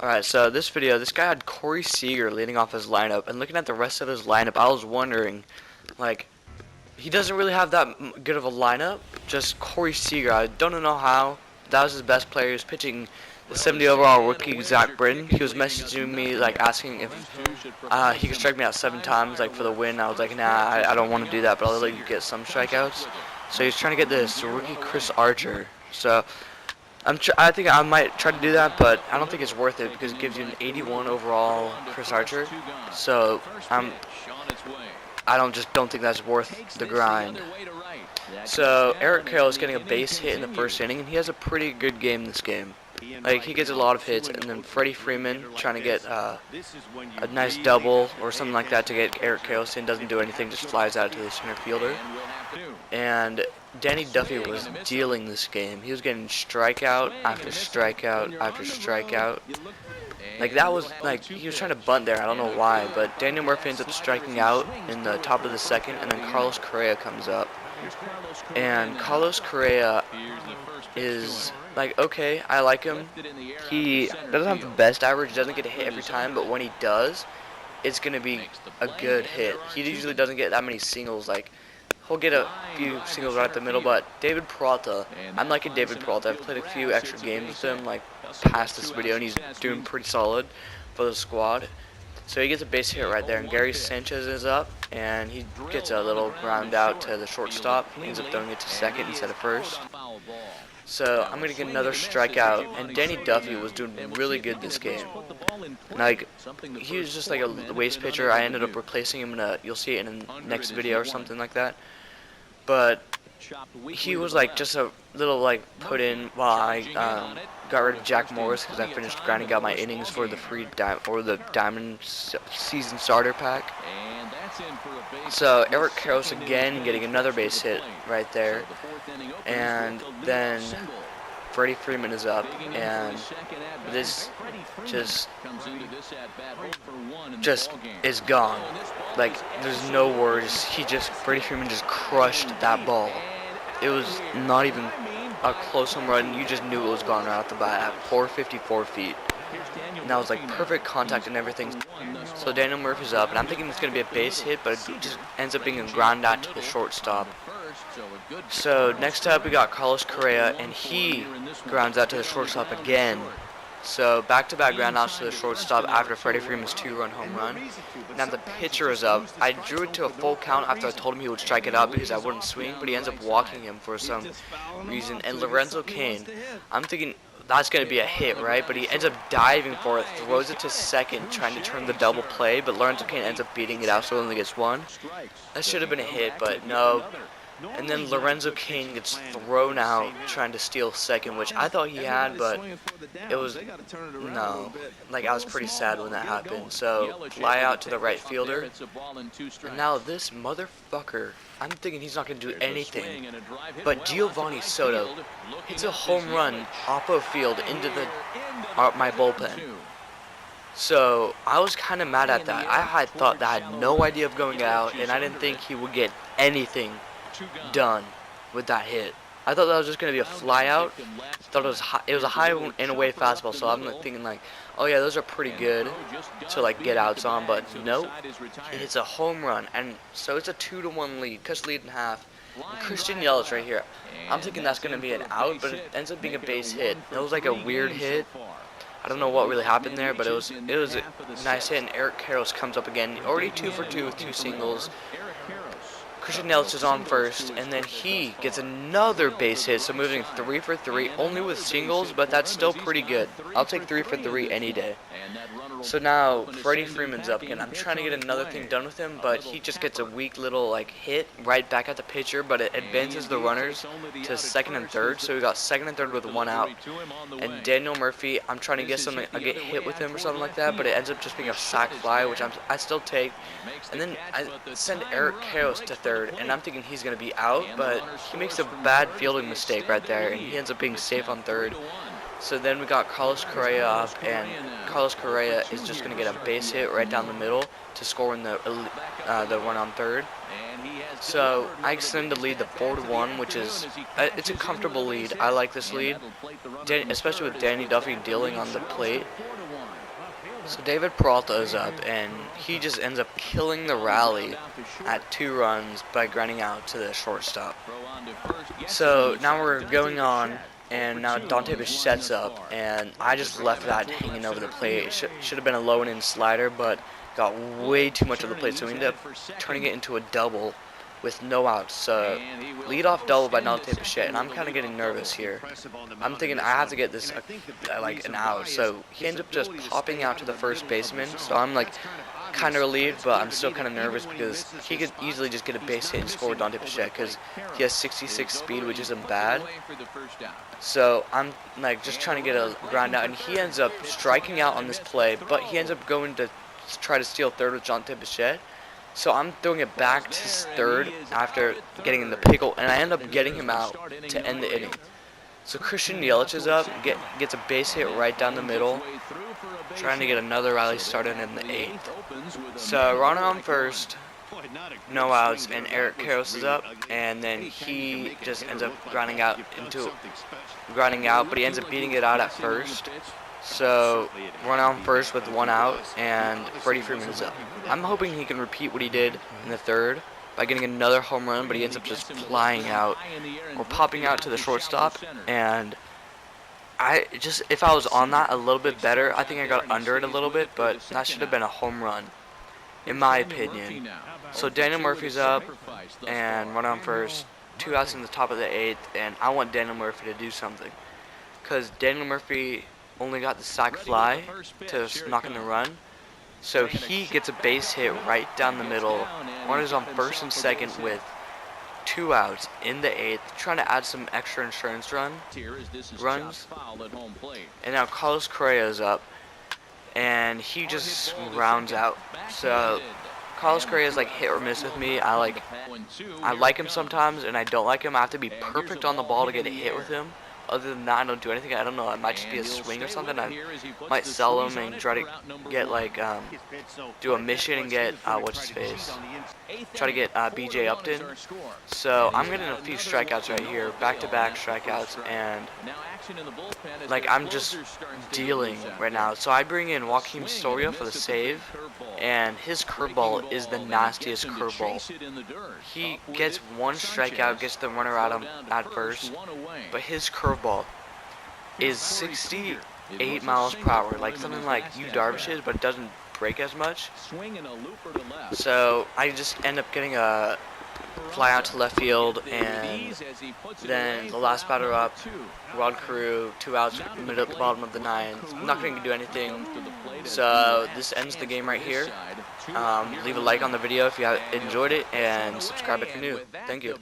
Alright, so this video, this guy had Corey Seager leading off his lineup, and looking at the rest of his lineup, I was wondering, like, he doesn't really have that good of a lineup, just Corey Seager. I don't know how. That was his best player. He was pitching the 70 overall rookie, Zach Britton. He was messaging me, like, asking if he could strike me out 7 times, like, for the win. I was like, nah, I don't want to do that, but I'll let you get some strikeouts. So he's trying to get this rookie Chris Archer. So I think I might try to do that, but I don't think it's worth it because it gives you an 81 overall Chris Archer. So I don't think that's worth the grind. So Eric Carroll is getting a base hit in the first inning, and he has a pretty good game this game. Like, he gets a lot of hits, and then Freddie Freeman trying to get a nice double or something like that to get Eric Carroll in. Doesn't do anything, just flies out to the center fielder. And Danny Duffy was dealing this game. He was getting strikeout after strikeout after strikeout. Like, that was, like, he was trying to bunt there. I don't know why, but Daniel Murphy ends up striking out in the top of the second, and then Carlos Correa comes up. And Carlos Correa is, like, okay, I like him. He doesn't have the best average, doesn't get a hit every time, but when he does, it's going to be a good hit. He usually doesn't get that many singles. Like, he'll get a few singles right at the middle, but David Peralta, I'm liking David Peralta. I've played a few extra games with him, like, past this video, and he's doing pretty solid for the squad. So he gets a base hit right there, and Gary Sanchez is up, and he gets a little ground out to the shortstop. He ends up throwing it to second instead of first. So I'm going to get another strikeout, and Danny Duffy was doing really good this game. Like, he was just like a waste pitcher. I ended up replacing him you'll see it in the next video or something like that. But he was like just a little like put in while I got rid of Jack Morris because I finished grinding out my innings for the Diamond Season Starter Pack. So Eric Carroll again getting another base hit right there, and then Freddie Freeman is up, and this just is gone. Like, there's no words. Freddie Freeman just crushed that ball. It was not even a close home run. You just knew it was gone right off the bat at 454 feet. And that was like perfect contact and everything. So Daniel Murphy's up, and I'm thinking it's going to be a base hit, but it just ends up being a ground out to the shortstop. So next up we got Carlos Correa, and he grounds out to the shortstop again. So back-to-back ground outs to the shortstop after Freddie Freeman's 2-run home run. Now the pitcher is up. I drew it to a full count after I told him he would strike it out because I wouldn't swing, but he ends up walking him for some reason. And Lorenzo Cain, I'm thinking that's going to be a hit, right? But he ends up diving for it, throws it to second, trying to turn the double play, but Lorenzo Cain ends up beating it out, so he only gets one. That should have been a hit, but no. And then Lorenzo Cain gets thrown out trying to steal second, which I thought he had, but it was no. Like, I was pretty sad when that happened. So fly out to the right fielder. And now this motherfucker, I'm thinking he's not going to do anything, but Giovanni Soto hits a home run off of field into my bullpen. So I was kind of mad at that. I had thought that I had no idea of going out, and I didn't think he would get anything done with that hit. I thought that was just going to be a fly out. I thought it was a high and away fastball, so I'm thinking like, oh yeah, those are pretty good to like get outs on, but nope. It's a home run, and so it's a 2-1 lead, cut lead in half. And Christian Yelich right here. I'm thinking that's going to be an out, but it ends up being a base hit. It was like a weird hit. I don't know what really happened there, but it was a nice hit, and Eric Carroll comes up again, already 2 for 2 with 2 singles. Christian Yelich is on first, and then he gets another base hit, so moving 3 for 3, only with singles, but that's still pretty good. I'll take 3 for 3 any day. So now Freddie Freeman's up again. I'm trying to get another thing done with him, but he just gets a weak little like hit right back at the pitcher, but it advances the runners to second and third, so we got second and third with 1 out. And Daniel Murphy, I'm trying to get I get hit with him or something like that, but it ends up just being a sac fly, which I still take. And then I send Eric Carroll to third, and I'm thinking he's going to be out, but he makes a bad fielding mistake right there, and he ends up being safe on third. So then we got Carlos Correa up, and Carlos Correa is just going to get a base hit right down the middle to score in the run on third. So I extend the lead to 4-1, which is it's a comfortable lead. I like this lead, especially with Danny Duffy dealing on the plate. So David Peralta is up, and he just ends up killing the rally at 2 runs by grinding out to the shortstop. So now we're going on, and now Dante Bichette's up, and I just left that hanging over the plate. It should have been a low and in slider, but got way too much of the plate, so we ended up turning it into a double with no outs. So leadoff double by Dante Bichette, and I'm kind of getting nervous here. I'm thinking I have to get this like an out. So he ends up just popping out to the first baseman. So I'm like kind of relieved, but I'm still kind of nervous because he could easily just get a base hit and score with Dante Bichette because he has 66 speed, which isn't bad. So I'm like just trying to get a ground out, and he ends up striking out on this play, but he ends up going to try to steal third with Dante Bichette. So I'm throwing it back to third after getting in the pickle, and I end up getting him out to end the inning. So Christian Yelich is up, gets a base hit right down the middle, trying to get another rally started in the 8th. So runner on first, no outs, and Eric Karros is up, and then he just ends up grinding out, but he ends up beating it out at first. So runner on first with 1 out, and Freddie Freeman is up. I'm hoping he can repeat what he did in the 3rd by getting another home run, but he ends up just flying out or popping out to the shortstop. And if I was on that a little bit better, I think I got under it a little bit, but that should have been a home run, in my opinion. So Daniel Murphy's up, and runner on first, 2 outs in the top of the 8th, and I want Daniel Murphy to do something, because Daniel Murphy only got the sac fly to knock in the run. So he gets a base hit right down the middle. Runners on first and second with 2 outs in the 8th, trying to add some extra insurance runs. And now Carlos Correa is up, and he just rounds out. So Carlos Correa is like hit or miss with me. I like him sometimes, and I don't like him. I have to be perfect on the ball to get a hit with him. Other than that, I don't do anything. I don't know. It might just be a swing or something. I might sell him and try to get like do a mission and get what's his face. Try to get BJ Upton. So I'm getting a few strikeouts right here, back-to-back strikeouts, and like I'm just dealing right now. So I bring in Joaquin Soria for the save, and his curveball is the nastiest curveball. He gets 1 strikeout, gets the runner out at first, but his curveball is 68 miles per hour, like something like Yu Darvish's, but it doesn't break as much. So I just end up getting a fly out to left field, and then the last batter up, Rod Carew, 2 outs, middle at the bottom of the 9th. I'm not going to do anything, so this ends the game right here. Leave a like on the video if you have enjoyed it, and subscribe if you're new. Thank you.